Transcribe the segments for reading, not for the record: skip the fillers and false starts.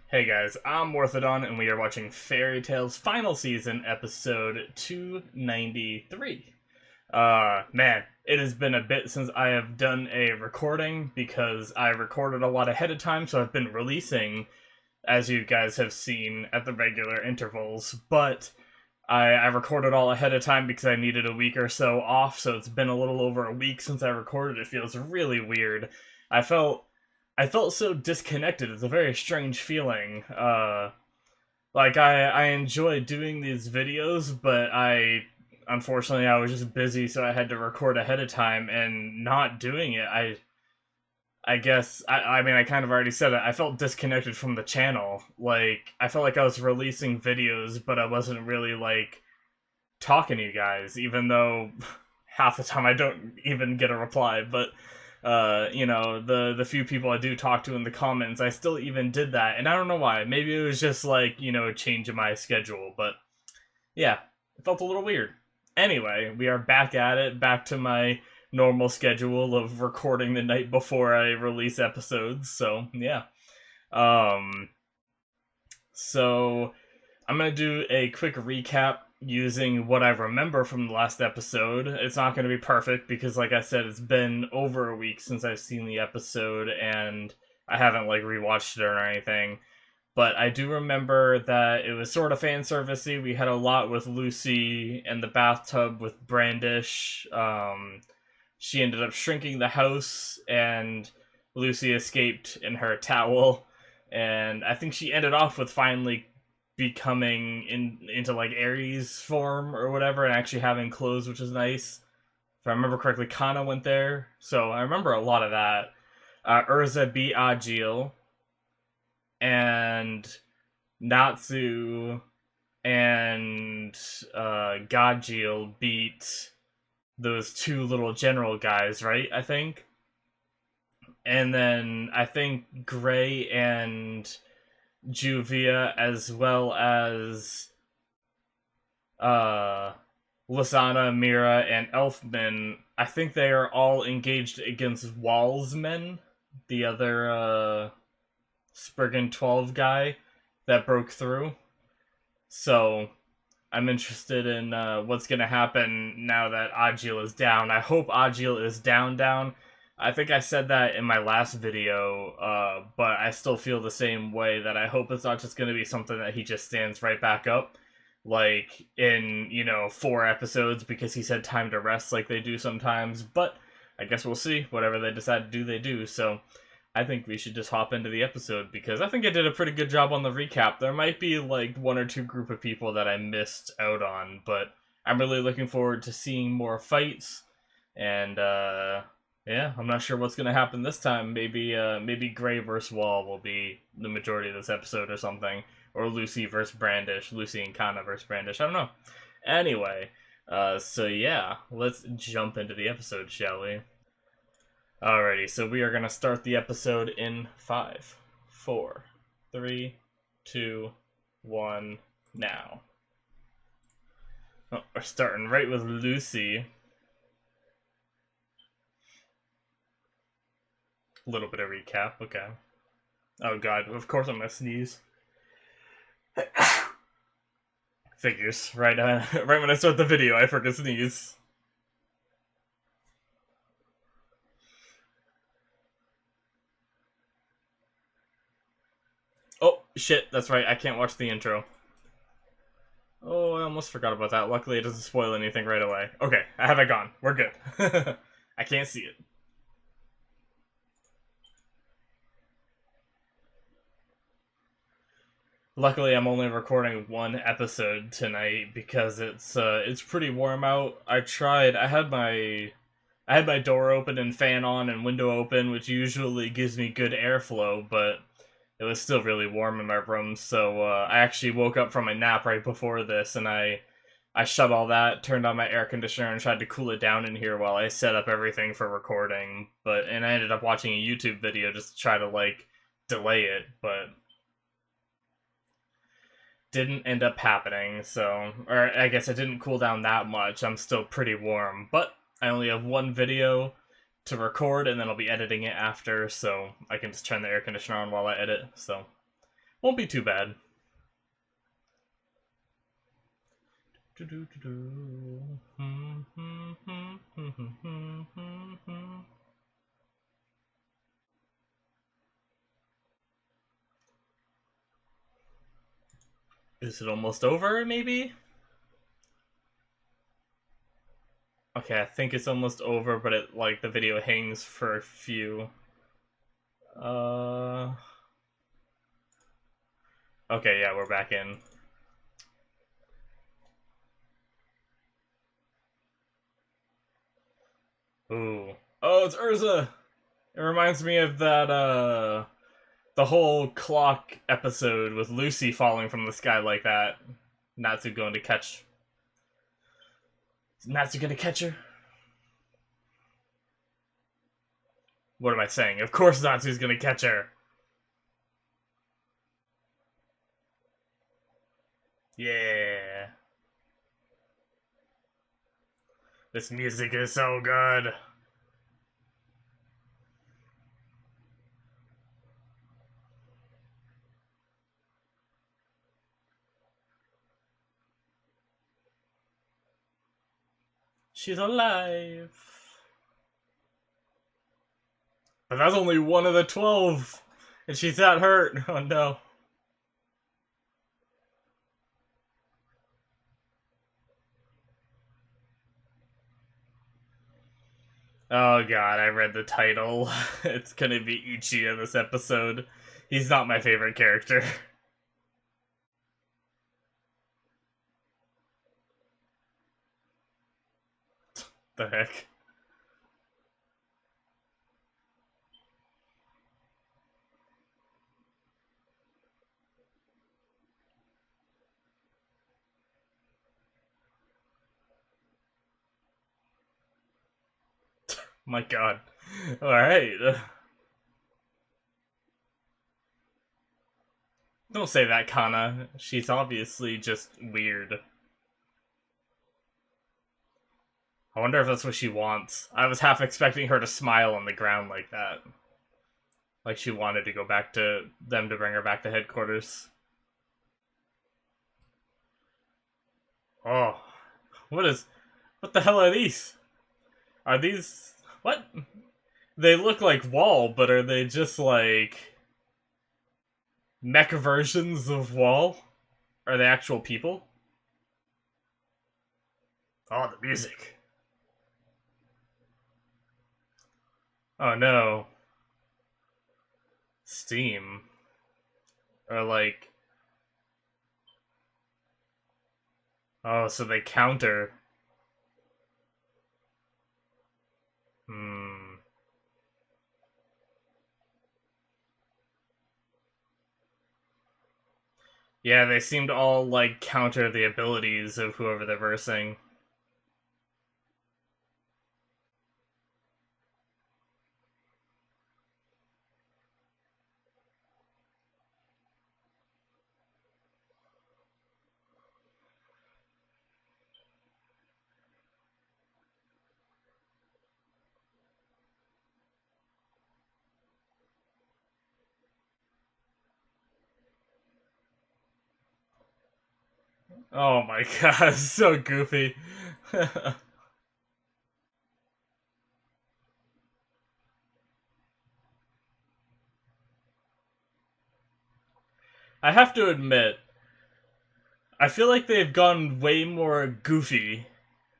Hey guys, I'm Morthadon, and we are watching Fairy Tail's final season, episode 293. Man, it has been a bit since I have done a recording because I recorded a lot ahead of time, so I've been releasing, as you guys have seen, at the regular intervals, but I recorded all ahead of time because I needed a week or so off, so it's been a little over a week since I recorded. It feels really weird. I felt I felt so disconnected. It's a very strange feeling. Like I enjoy doing these videos, but unfortunately I was just busy, so I had to record ahead of time, and not doing it. I guess I mean I kind of already said it. I felt disconnected from the channel. Like I felt like I was releasing videos, but I wasn't really like talking to you guys, even though half the time I don't even get a reply. But the few people I do talk to in the comments, I still even did that, and I don't know why. Maybe it was just like a change in my schedule, but yeah, it felt a little weird. Anyway, we are back at it, back to my normal schedule of recording the night before I release episodes. So yeah, um, so I'm gonna do a quick recap using what I remember from the last episode. It's not gonna be perfect because, like I said, it's been over a week since I've seen the episode, and I haven't like rewatched it or anything. But I do remember that it was sort of fan servicey. We had a lot with Lucy and the bathtub with Brandish. She ended up shrinking the house, and Lucy escaped in her towel. And I think she ended off with finally becoming into like Aries form or whatever, and actually having clothes, which is nice. If I remember correctly, Kana went there, so I remember a lot of that. Urza beat Agil, and Natsu and Gajil beat those two little general guys, right? I think. And then I think Gray and Juvia, as well as uh Lasana, Mira, and Elfman, I think they are all engaged against Wallsman, the other Spriggan 12 guy that broke through. So I'm interested in what's going to happen now that Agil is down. I hope Agil is down. I think I said that in my last video, but I still feel the same way, that I hope it's not just going to be something that he just stands right back up, like in, 4 episodes because he said time to rest like they do sometimes. But I guess we'll see. Whatever they decide to do, they do. So I think we should just hop into the episode because I think I did a pretty good job on the recap. There might be like one or two group of people that I missed out on, but I'm really looking forward to seeing more fights. And yeah, I'm not sure what's gonna happen this time. Maybe Gray versus Wall will be the majority of this episode or something, or Lucy versus Brandish, Lucy and Kana versus Brandish. I don't know. Anyway, so yeah, let's jump into the episode, shall we? Alrighty, so we are going to start the episode in 5, 4, 3, 2, 1, now. Oh, we're starting right with Lucy. A little bit of recap, okay. Oh god, of course I'm going to sneeze. Figures, right, right when I start the video, I forget to sneeze. Oh, shit, that's right, I can't watch the intro. Oh, I almost forgot about that. Luckily, it doesn't spoil anything right away. Okay, I have it gone. We're good. I can't see it. Luckily, I'm only recording one episode tonight because it's pretty warm out. I had my door open and fan on and window open, which usually gives me good airflow, but it was still really warm in my room. So I actually woke up from a nap right before this, and I shut all that, turned on my air conditioner, and tried to cool it down in here while I set up everything for recording. And I ended up watching a YouTube video just to try to like delay it, but didn't end up happening. So, or I guess it didn't cool down that much. I'm still pretty warm, but I only have one video to record, and then I'll be editing it after, so I can just turn the air conditioner on while I edit. So Won't be too bad. Is it almost over, maybe? Okay, I think it's almost over, but it, like, the video hangs for a few. Okay, yeah, we're back in. Ooh. Oh, it's Urza! It reminds me of that, the whole clock episode with Lucy falling from the sky like that. Natsu going to catch. Is Natsu gonna catch her? What am I saying? Of course Natsu's gonna catch her! Yeah! This music is so good! She's alive! But that's only one of the 12! And she's that hurt! Oh no. Oh god, I read the title. It's gonna be Ichiya this episode. He's not my favorite character. The heck? My god. Alright. Don't say that, Kana. She's obviously just weird. I wonder if that's what she wants. I was half expecting her to smile on the ground like that. Like she wanted to go back to them to bring her back to headquarters. Oh. What the hell are these? Are these... What? They look like Wall, but are they just like... mech versions of Wall? Are they actual people? Oh, the music. Oh no. Steam. Or like... Oh, so they counter. Hmm. Yeah, they seem to all, like, counter the abilities of whoever they're versing. Oh my god, so goofy. I have to admit, I feel like they've gone way more goofy.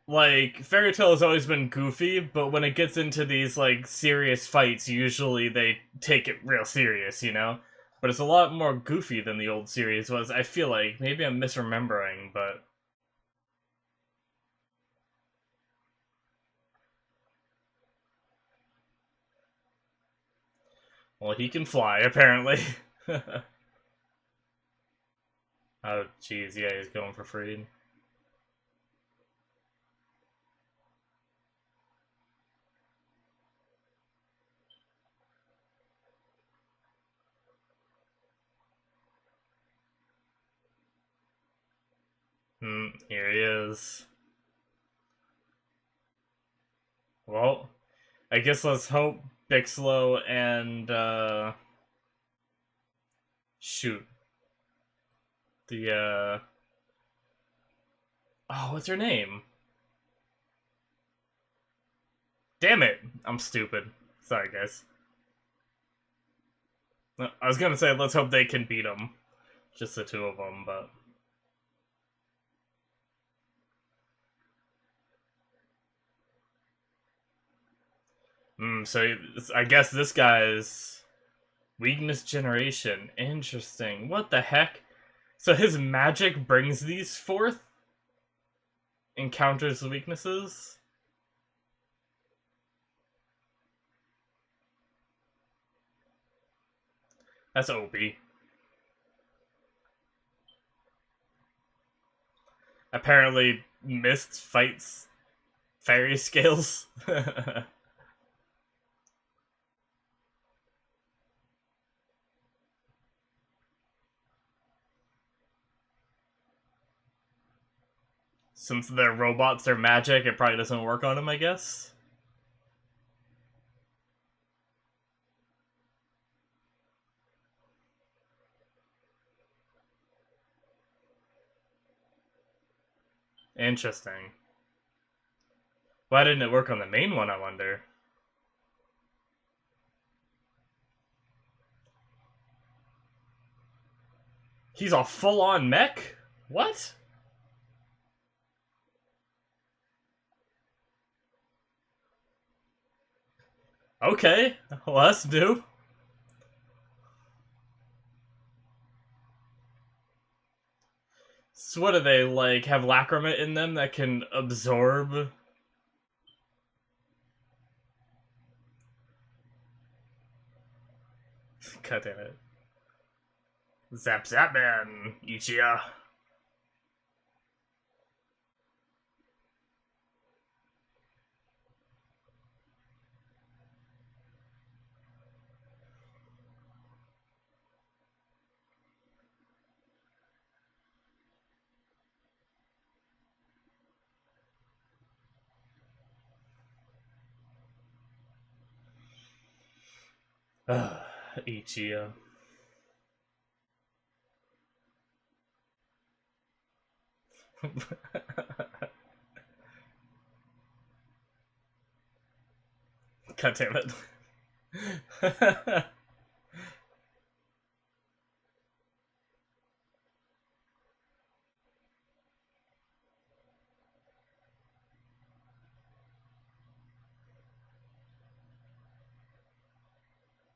Like, Fairy Tail has always been goofy, but when it gets into these, like, serious fights, usually they take it real serious, you know? But it's a lot more goofy than the old series was, I feel like. Maybe I'm misremembering, but... Well, he can fly, apparently. Oh, jeez, yeah, he's going for free. Here he is. Well, I guess let's hope Bixlow and, shoot. The oh, what's her name? Damn it! I'm stupid. Sorry, guys. I was gonna say, let's hope they can beat them. Just the two of them, but... so I guess this guy's... Weakness generation. Interesting. What the heck? So his magic brings these forth? Encounters the weaknesses? That's OP. Apparently, Mist fights fairy scales. Since they're robots, they're magic, it probably doesn't work on them, I guess. Interesting. Why didn't it work on the main one, I wonder? He's a full-on mech? What? Okay, well, that's new. So what do they, like, have lacrima in them that can absorb... God damn it. Zap Zap Man, Ichiya. Ichiya. God damn it.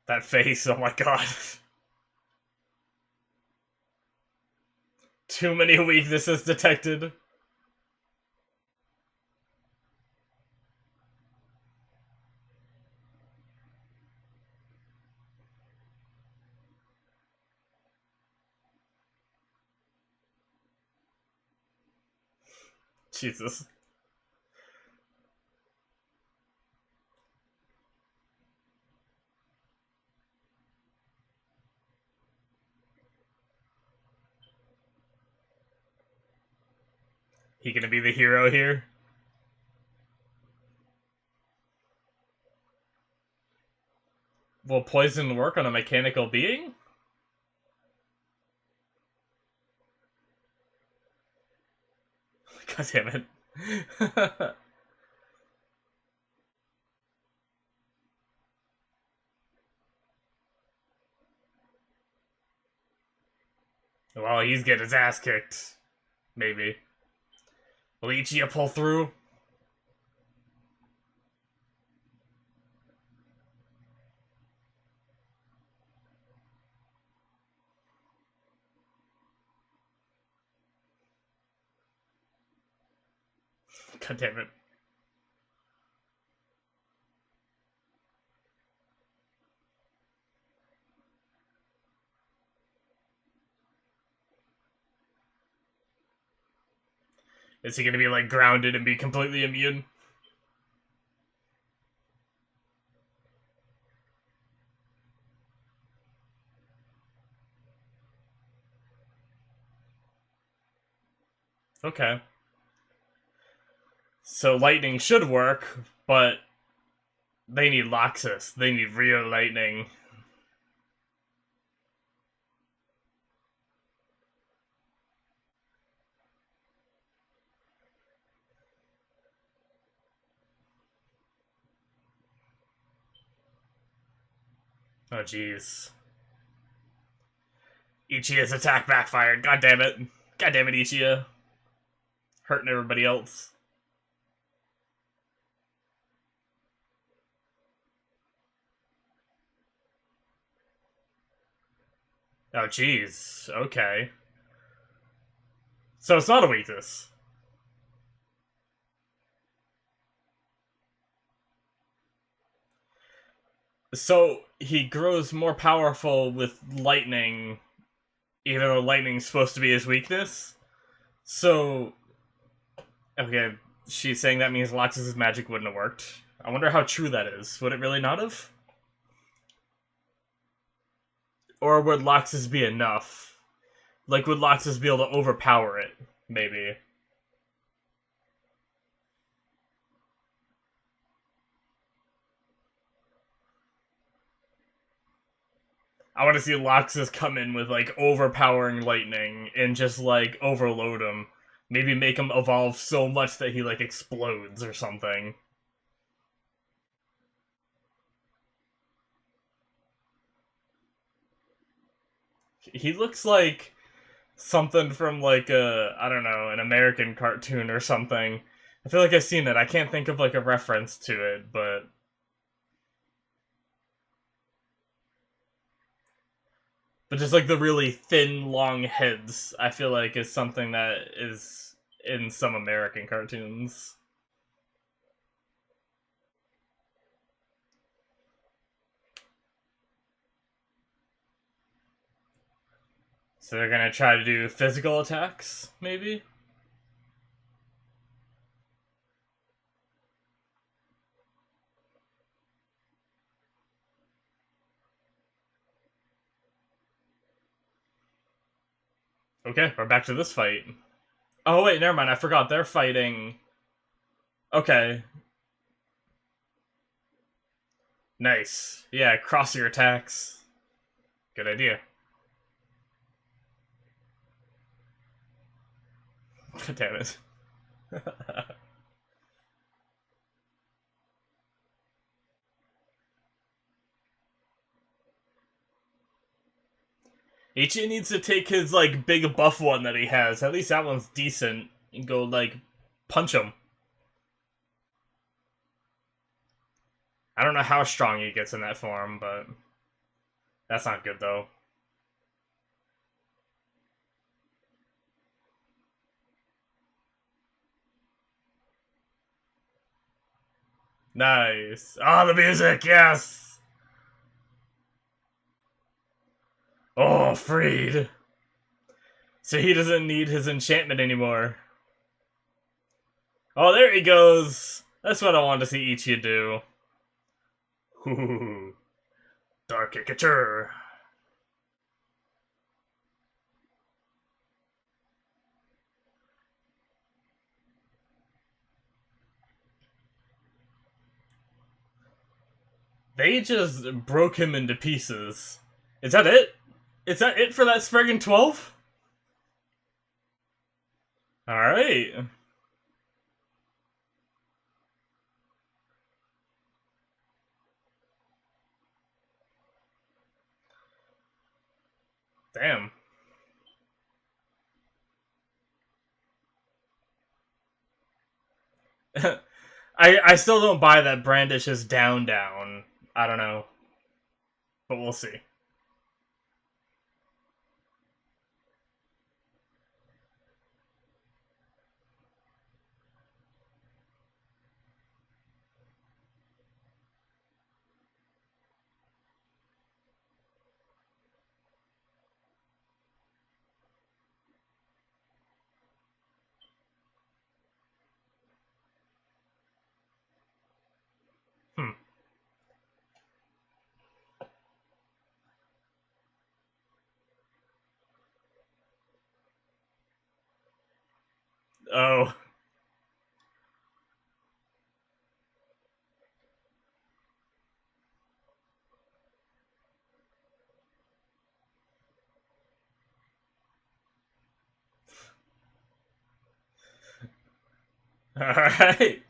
That face, oh my god. Too many weaknesses detected. Jesus. He gonna be the hero here? Will poison work on a mechanical being? God damn it. Well, he's getting his ass kicked. Maybe. Will Ichiya pull through? God damn it. Is he gonna be, like, grounded and be completely immune? Okay. So lightning should work, but they need Loxus. They need real lightning. Oh, jeez. Ichia's attack backfired. God damn it. God damn it, Ichia. Hurting everybody else. Oh, jeez. Okay. So it's not a weakness. So he grows more powerful with lightning, even though lightning's supposed to be his weakness. So, okay, she's saying that means Lox's magic wouldn't have worked. I wonder how true that is. Would it really not have? Or would Lox's be enough? Like, would Lox's be able to overpower it? Maybe. I want to see Loxus come in with like overpowering lightning and just like overload him. Maybe make him evolve so much that he like explodes or something. He looks like something from like a, I don't know, an American cartoon or something. I feel like I've seen it. I can't think of like a reference to it, but just like the really thin, long heads, I feel like is something that is in some American cartoons. So they're gonna try to do physical attacks, maybe? Okay, we're back to this fight. Oh wait, never mind, I forgot. They're fighting. Okay, nice. Yeah, cross your attacks. Good idea. God damn it. Ichi needs to take his like big buff one that he has. At least that one's decent. And go like punch him. I don't know how strong he gets in that form, but that's not good though. Nice. Ah, oh, the music, yes. Oh, freed. So he doesn't need his enchantment anymore. Oh, there he goes. That's what I wanted to see Ichi do. Ooh, dark caricature. They just broke him into pieces. Is that it? Is that it for that Spriggan 12? Alright. Damn. I still don't buy that Brandish is down down. I don't know. But we'll see. Hmm. Oh. Alright.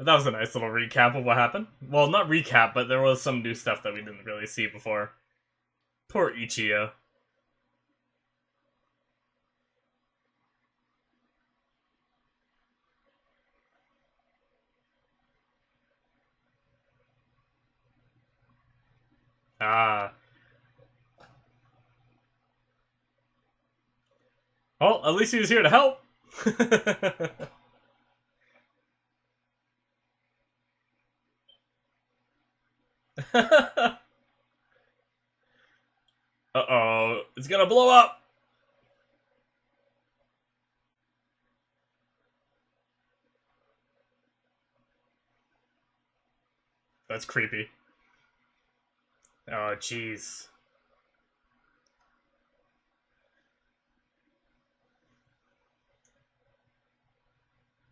That was a nice little recap of what happened. Well, not recap, but there was some new stuff that we didn't really see before. Poor Ichigo. Ah. Well, at least he was here to help. Uh-oh. It's gonna blow up! That's creepy. Oh, jeez.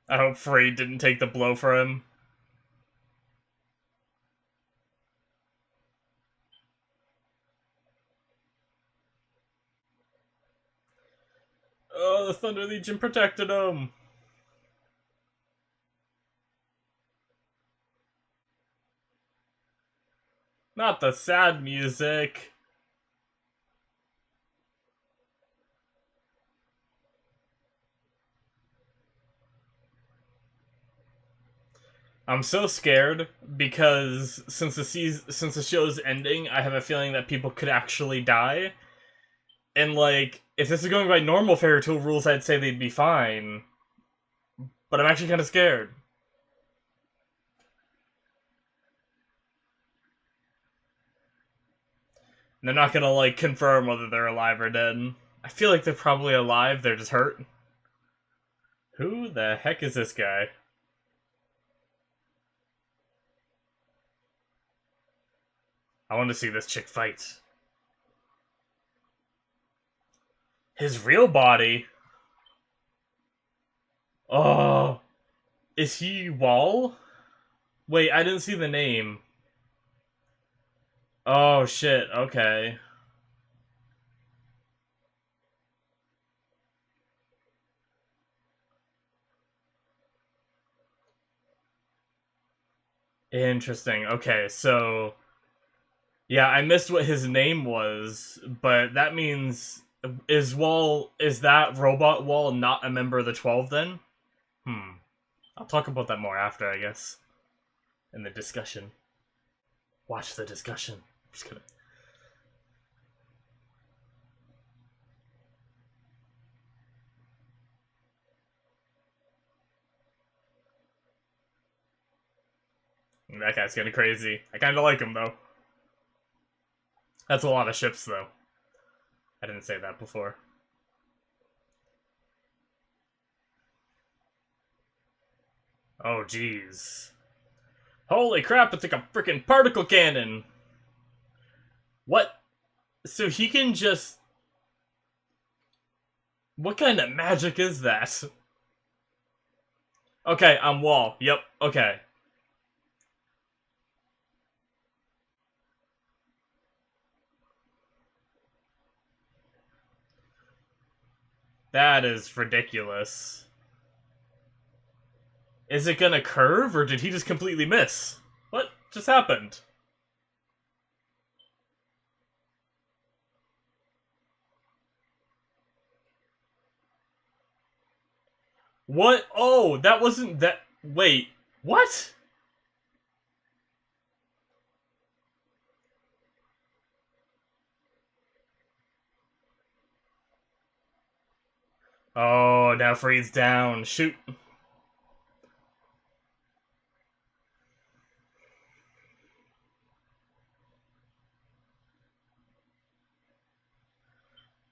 I hope Frey didn't take the blow for him. Oh, the Thunder Legion protected him! Not the sad music. I'm so scared because since the show's ending, I have a feeling that people could actually die. And like, if this is going by normal fairy tale rules, I'd say they'd be fine. But I'm actually kind of scared. And they're not gonna like confirm whether they're alive or dead. I feel like they're probably alive. They're just hurt. Who the heck is this guy? I want to see this chick fight. His real body? Oh, is he Wall? Wait, I didn't see the name. Oh shit, okay. Interesting. Okay, so yeah, I missed what his name was, but that means is that robot Wall not a member of the 12 then? Hmm. I'll talk about that more after, I guess. In the discussion. Watch the discussion. I'm just gonna. That guy's kinda crazy. I kinda like him though. That's a lot of ships though. I didn't say that before. Oh jeez. Holy crap, it's like a freaking particle cannon! What? So he can just. What kind of magic is that? Okay, I'm Wall. Yep, okay. That is ridiculous. Is it gonna curve, or did he just completely miss? What just happened? What? Oh, that wasn't that. Wait, what? Oh, now freeze down. Shoot.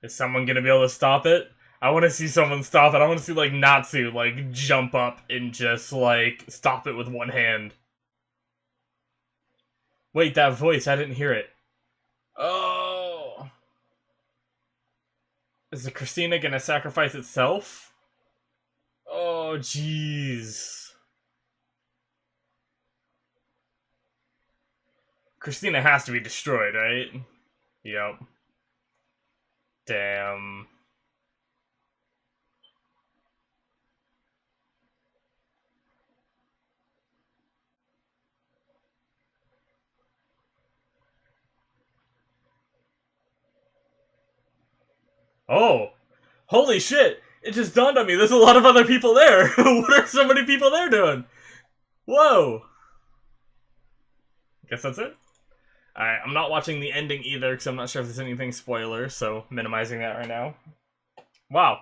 Is someone gonna be able to stop it? I want to see someone stop it. I want to see, like, Natsu, like, jump up and just, like, stop it with one hand. Wait, that voice, I didn't hear it. Oh. Is the Christina gonna sacrifice itself? Oh, jeez. Christina has to be destroyed, right? Yep. Damn. Oh, holy shit! It just dawned on me. There's a lot of other people there. What are so many people there doing? Whoa. Guess that's it. Alright, I'm not watching the ending either because I'm not sure if there's anything spoiler, so minimizing that right now. Wow.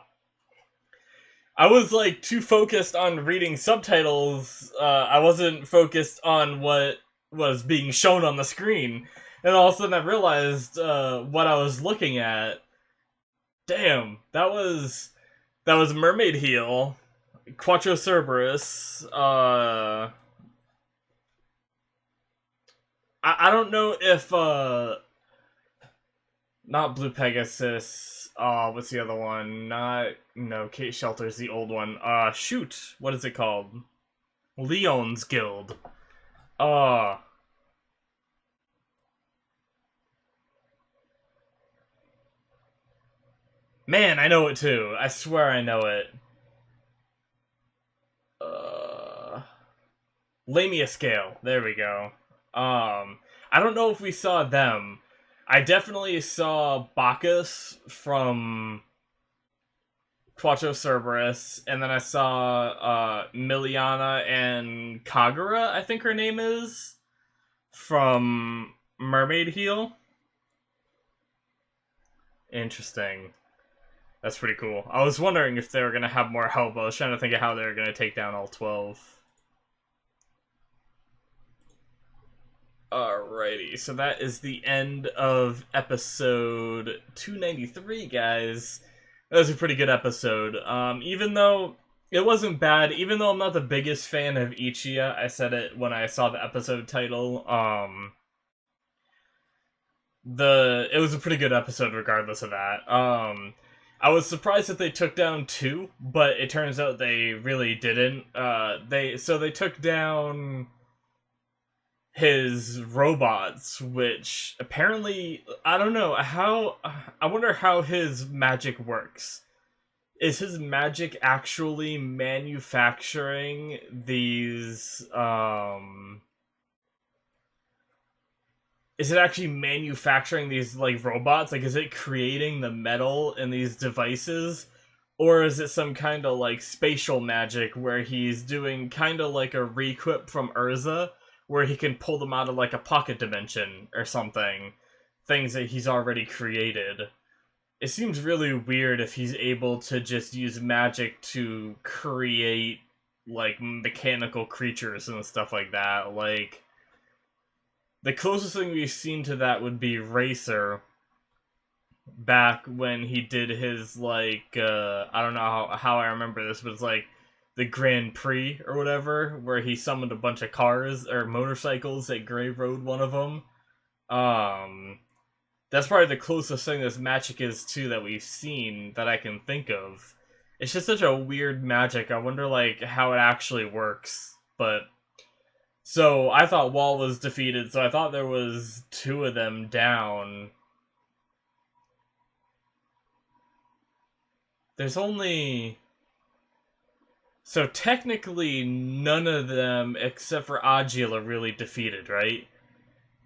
I was like too focused on reading subtitles. I wasn't focused on what was being shown on the screen. And all of a sudden I realized what I was looking at. Damn, that was Mermaid Heel, Quattro Cerberus. I don't know if not Blue Pegasus. What's the other one? Not no. Kate Shelter's the old one. Shoot, what is it called? Leon's Guild. Uh Man, I know it too. I swear I know it. Uh, Lamia Scale. There we go. I don't know if we saw them. I definitely saw Bacchus from Quattro Cerberus, and then I saw Miliana and Kagura, I think her name is, from Mermaid Heel. Interesting. That's pretty cool. I was wondering if they were going to have more help. I was trying to think of how they were going to take down all 12. Alrighty, so that is the end of episode 293, guys. That was a pretty good episode. Even though it wasn't bad, even though I'm not the biggest fan of Ichiya, I said it when I saw the episode title. It was a pretty good episode regardless of that. I was surprised that they took down 2, but it turns out they really didn't. They took down his robots, which apparently, I don't know how. I wonder how his magic works. Is his magic actually manufacturing these? Is it actually manufacturing these like robots? Like, is it creating the metal in these devices? Or is it some kind of like spatial magic where he's doing kind of like a requip from Urza, where he can pull them out of like a pocket dimension or something? Things that he's already created. It seems really weird if he's able to just use magic to create like mechanical creatures and stuff like that. Like, the closest thing we've seen to that would be Racer, back when he did his, like, I don't know how I remember this, but it's like the Grand Prix or whatever, where he summoned a bunch of cars or motorcycles that Gray rode one of them. That's probably the closest thing this magic is to that we've seen that I can think of. It's just such a weird magic. I wonder, like, how it actually works. But so I thought Wall was defeated, so I thought there was 2 of them down. There's only... So technically, none of them, except for Agil, are really defeated, right?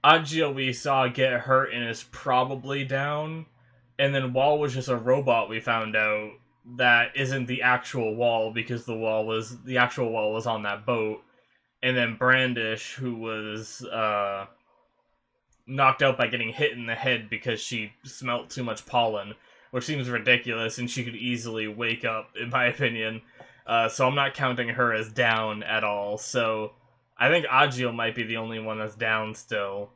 Agil we saw get hurt and is probably down. And then Wall was just a robot, we found out, that isn't the actual Wall, because the actual Wall was on that boat. And then Brandish, who was knocked out by getting hit in the head because she smelt too much pollen, which seems ridiculous, and she could easily wake up, in my opinion. So I'm not counting her as down at all. So I think Agil might be the only one that's down still.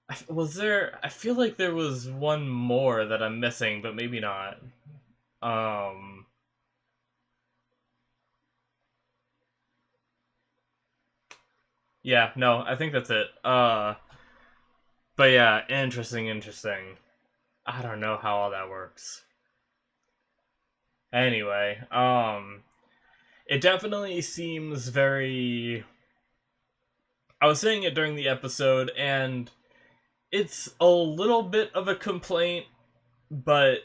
I feel like there was one more that I'm missing, but maybe not. Yeah, no, I think that's it. But yeah, interesting. I don't know how all that works. Anyway, it definitely seems very... I was saying it during the episode, and it's a little bit of a complaint, but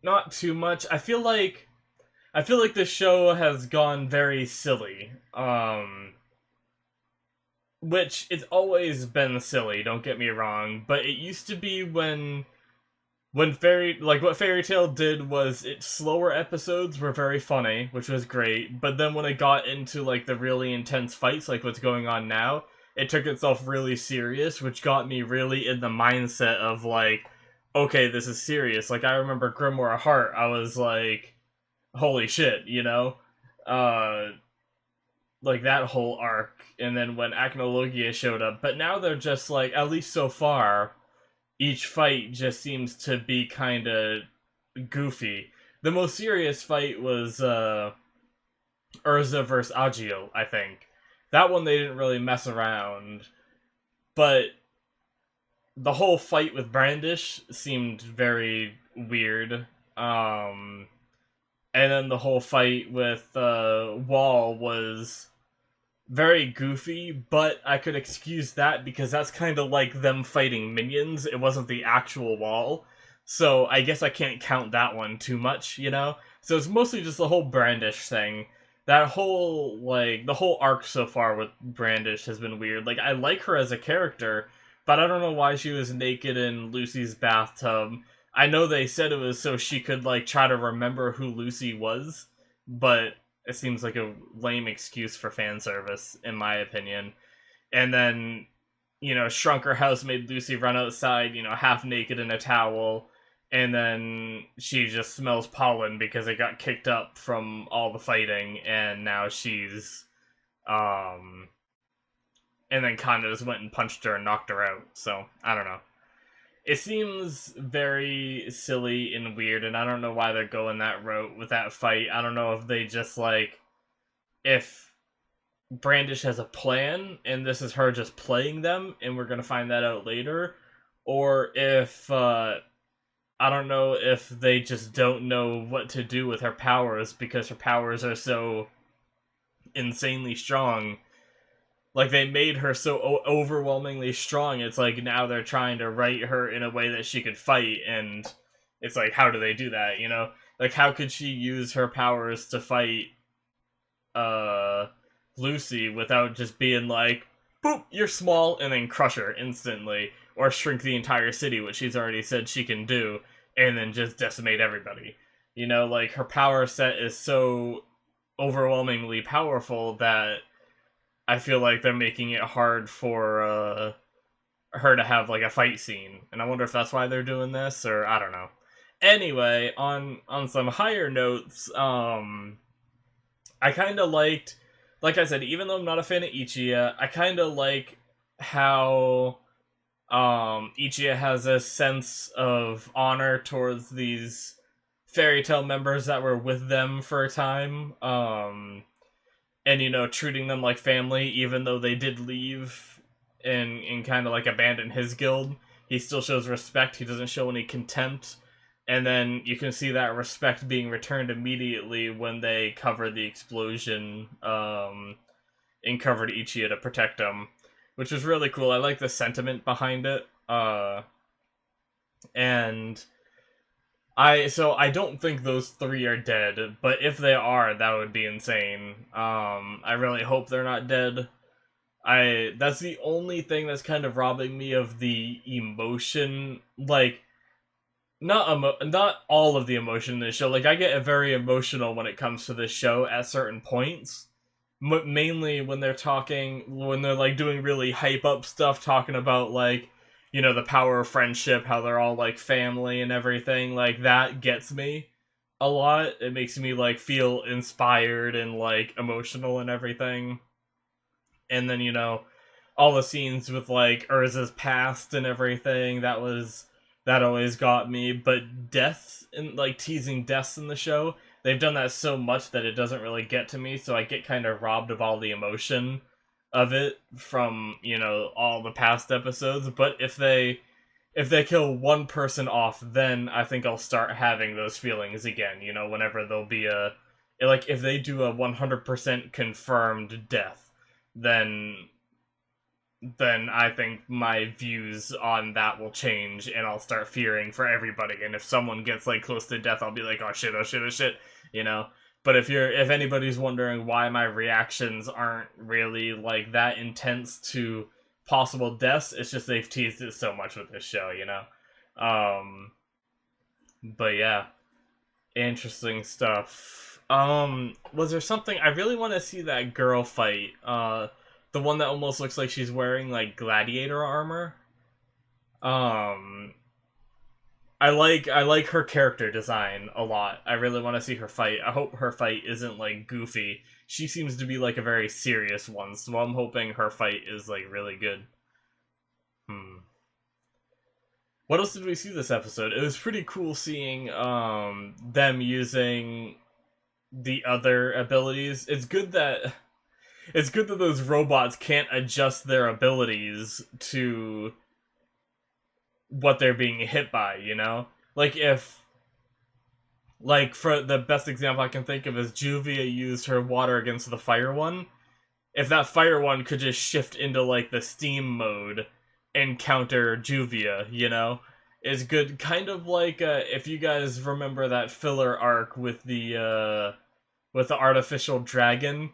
not too much. I feel like the show has gone very silly. Which it's always been silly, don't get me wrong, but it used to be when when what Fairy Tail did was its slower episodes were very funny, which was great, but then when it got into like the really intense fights, like what's going on now, it took itself really serious, which got me really in the mindset of like, okay, this is serious. Like I remember Grimoire Heart, I was like, holy shit, you know? Uh like that whole arc, and then when Acnologia showed up, but now they're just like, at least so far, each fight just seems to be kind of goofy. The most serious fight was Urza versus Agio, I think. That one they didn't really mess around, but the whole fight with Brandish seemed very weird. Um, and then the whole fight with Wall was very goofy, but I could excuse that because that's kind of like them fighting minions. It wasn't the actual Wall. So I guess I can't count that one too much, you know? So it's mostly just the whole Brandish thing. That whole, like, the whole arc so far with Brandish has been weird. Like, I like her as a character, but I don't know why she was naked in Lucy's bathtub. I know they said it was so she could, like, try to remember who Lucy was, but it seems like a lame excuse for fan service, in my opinion. And then, shrunk her house, made Lucy run outside, half naked in a towel, and then she just smells pollen because it got kicked up from all the fighting, and now she's, and then Kanda just went and punched her and knocked her out. So I don't know. It seems very silly and weird, and I don't know why they're going that route with that fight. I don't know if they just like if Brandish has a plan and this is her just playing them, and we're gonna find that out later, or if I don't know if they just don't know what to do with her powers because her powers are so insanely strong. Like they made her so overwhelmingly strong. It's like now they're trying to write her in a way that she could fight, and it's like, how do they do that? Like how could she use her powers to fight uh Lucy without just being like, boop, you're small, and then crush her instantly, or shrink the entire city, which she's already said she can do, and then just decimate everybody. Like her power set is so overwhelmingly powerful that I feel like they're making it hard for her to have like a fight scene, and I wonder if that's why they're doing this, or I don't know. Anyway, on some higher notes, I kind of liked, like I said, even though I'm not a fan of Ichiya, I kind of like how Ichiya has a sense of honor towards these fairy tale members that were with them for a time, and treating them like family, even though they did leave and kind of like abandon his guild. He still shows respect. He doesn't show any contempt. And then you can see that respect being returned immediately when they cover the explosion, and covered Ichiya to protect him, which was really cool. I like the sentiment behind it. And I don't think those three are dead, but if they are, that would be insane. I really hope they're not dead. That's the only thing that's kind of robbing me of the emotion, like not all of the emotion in this show. Like I get very emotional when it comes to this show at certain points. Mainly when they're like doing really hype up stuff, talking about like, the power of friendship, how they're all like family and everything. Like that gets me a lot. It makes me like feel inspired and like emotional and everything. And then all the scenes with like Urza's past and everything, that always got me. But deaths and like teasing deaths in the show, they've done that so much that it doesn't really get to me, so I get kind of robbed of all the emotion of it from all the past episodes. But if they kill one person off, then I think I'll start having those feelings again. Whenever there'll be like if they do a 100% confirmed death, then I think my views on that will change, and I'll start fearing for everybody. And if someone gets like close to death, I'll be like, oh shit, oh shit, oh shit, But if anybody's wondering why my reactions aren't really like that intense to possible deaths, it's just they've teased it so much with this show. But yeah, interesting stuff. Was there something I really want to see that girl fight? The one that almost looks like she's wearing like gladiator armor. Um, I like her character design a lot. I really want to see her fight. I hope her fight isn't like goofy. She seems to be like a very serious one, so I'm hoping her fight is like really good. Hmm. What else did we see this episode? It was pretty cool seeing them using the other abilities. It's good that those robots can't adjust their abilities to what they're being hit by, you know? Like if like for the best example I can think of is Juvia used her water against the fire one. If that fire one could just shift into like the steam mode and counter Juvia, you know? Is good kind of like if you guys remember that filler arc with the artificial dragon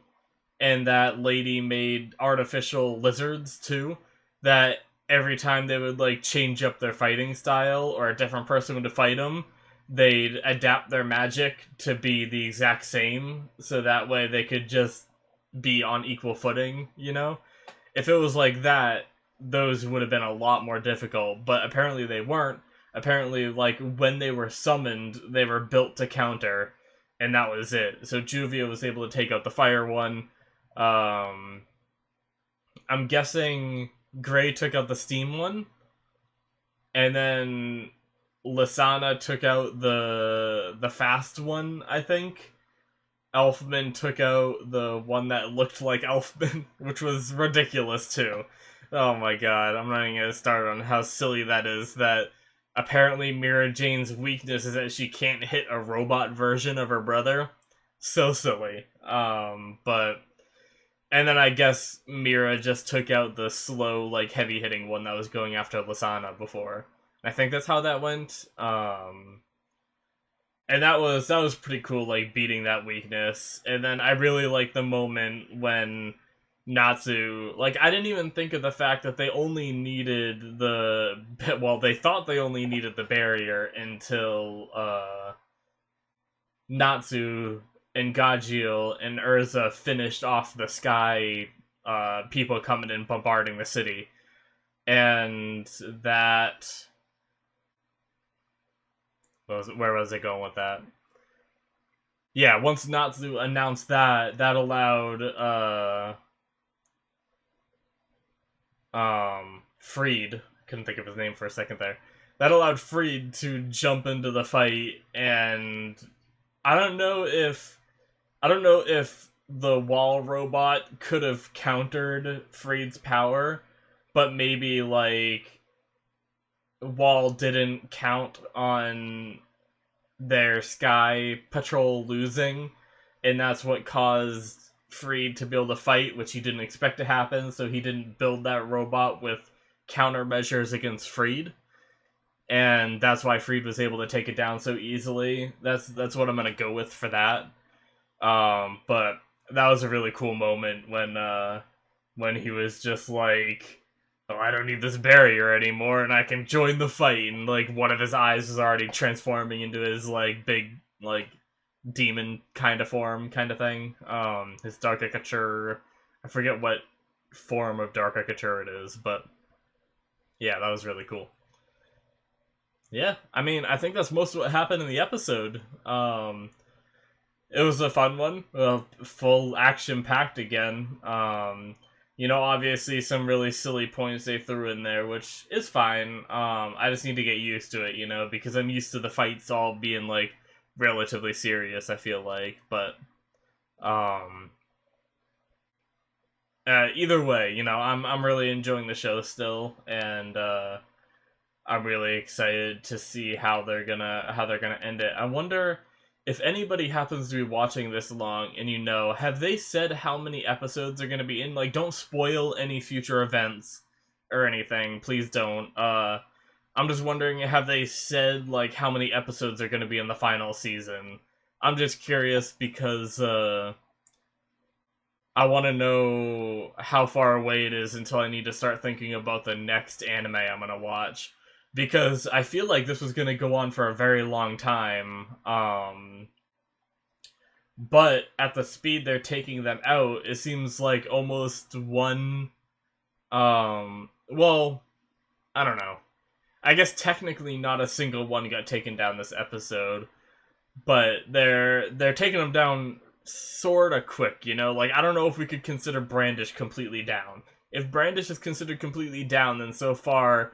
and that lady made artificial lizards too, that every time they would like change up their fighting style or a different person would fight them, they'd adapt their magic to be the exact same so that way they could just be on equal footing, you know? If it was like that, those would have been a lot more difficult, but apparently they weren't. Apparently, like, when they were summoned, they were built to counter, and that was it. So Juvia was able to take out the fire one. Um, I'm guessing Gray took out the steam one, and then Lysana took out the fast one, I think. Elfman took out the one that looked like Elfman, which was ridiculous too. Oh my god, I'm not even gonna start on how silly that is. That apparently Mira Jane's weakness is that she can't hit a robot version of her brother. So silly. But and then I guess Mira just took out the slow, like heavy hitting one that was going after Lysana before. I think that's how that went. And that was pretty cool, like beating that weakness. And then I really like the moment when Natsu, like, I didn't even think of the fact that they only needed they thought they only needed the barrier until Natsu and Gajeel and Urza finished off the sky people coming in bombarding the city. And that where was it going with that? Yeah, once Natsu announced that, that allowed Freed, couldn't think of his name for a second there. That allowed Freed to jump into the fight, and I don't know if I don't know if the wall robot could have countered Freed's power, but maybe like Wall didn't count on their sky patrol losing, and that's what caused Freed to be able to fight, which he didn't expect to happen, so he didn't build that robot with countermeasures against Freed. And that's why Freed was able to take it down so easily. That's what I'm gonna go with for that. But that was a really cool moment when he was just like, "Oh, I don't need this barrier anymore, and I can join the fight." And like one of his eyes was already transforming into his like big like demon kind of form kind of thing. His Darkicature, I forget what form of Darkicature it is, but yeah, that was really cool. Yeah, I mean, I think that's most of what happened in the episode. It was a fun one, full action packed again. Obviously some really silly points they threw in there, which is fine. I just need to get used to it, because I'm used to the fights all being like relatively serious. I feel like, but um, either way, I'm really enjoying the show still, and I'm really excited to see how they're gonna end it. I wonder if anybody happens to be watching this long and have they said how many episodes are gonna be in? Like, don't spoil any future events or anything. Please don't. I'm just wondering, have they said like how many episodes are gonna be in the final season? I'm just curious because I want to know how far away it is until I need to start thinking about the next anime I'm gonna watch. because I feel like this was going to go on for a very long time. But at the speed they're taking them out, it seems like almost one. Well, I don't know. I guess technically not a single one got taken down this episode, but they're taking them down sort of quick, you know? Like, I don't know if we could consider Brandish completely down. If Brandish is considered completely down, then so far,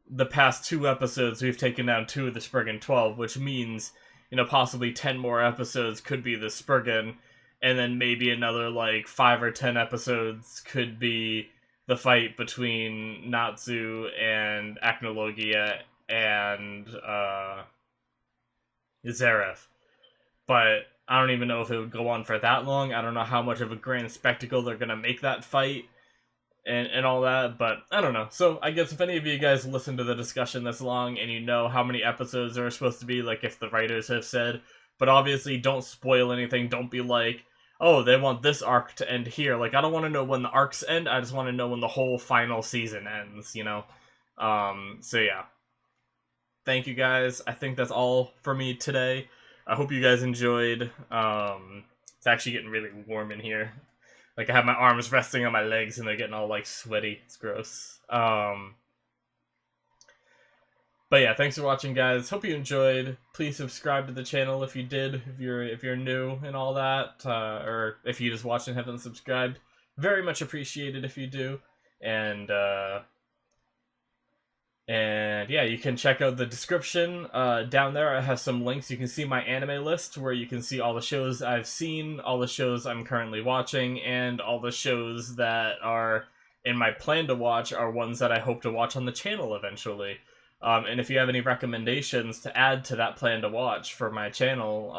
the past 2 episodes, we've taken down 2 of the Spriggan 12, which means, you know, possibly 10 more episodes could be the Spriggan, and then maybe another, like, 5 or 10 episodes could be the fight between Natsu and Acnologia and, Zareth. But I don't even know if it would go on for that long. I don't know how much of a grand spectacle they're gonna make that fight and all that, but I don't know. So I guess if any of you guys listen to the discussion this long and you know how many episodes there are supposed to be, like if the writers have said, but obviously don't spoil anything, don't be like, oh, they want this arc to end here. Like, I don't want to know when the arcs end, I just want to know when the whole final season ends, you know? So yeah. Thank you guys. I think that's all for me today. I hope you guys enjoyed. It's actually getting really warm in here. Like, I have my arms resting on my legs and they're getting all, like, sweaty. It's gross. But yeah, thanks for watching, guys. Hope you enjoyed. Please subscribe to the channel if you did, if you're new and all that, or if you just watched and haven't subscribed. Very much appreciated if you do. And yeah, you can check out the description. Down there I have some links. You can see my anime list where you can see all the shows I've seen, all the shows I'm currently watching, and all the shows that are in my plan to watch are ones that I hope to watch on the channel eventually. And if you have any recommendations to add to that plan to watch for my channel,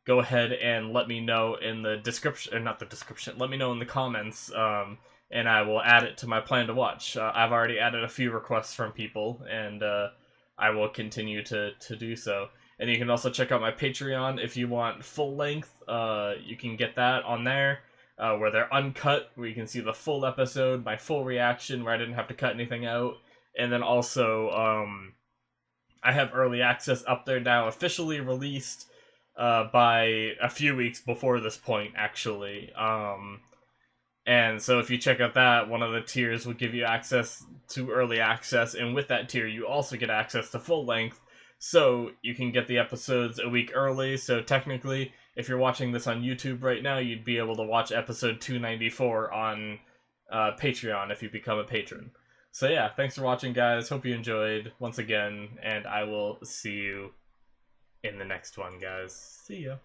go ahead and let me know in the description, or not the description, let me know in the comments, and I will add it to my plan to watch. I've already added a few requests from people, and I will continue to do so. And you can also check out my Patreon if you want full length. You can get that on there, where they're uncut, where you can see the full episode, my full reaction, where I didn't have to cut anything out. And then also, I have early access up there now, officially released by a few weeks before this point, actually. And so if you check out that, one of the tiers will give you access to early access, and with that tier you also get access to full length, so you can get the episodes a week early. So technically, if you're watching this on YouTube right now, you'd be able to watch episode 294 on Patreon if you become a patron. So yeah, thanks for watching, guys. Hope you enjoyed once again, and I will see you in the next one, guys. See ya.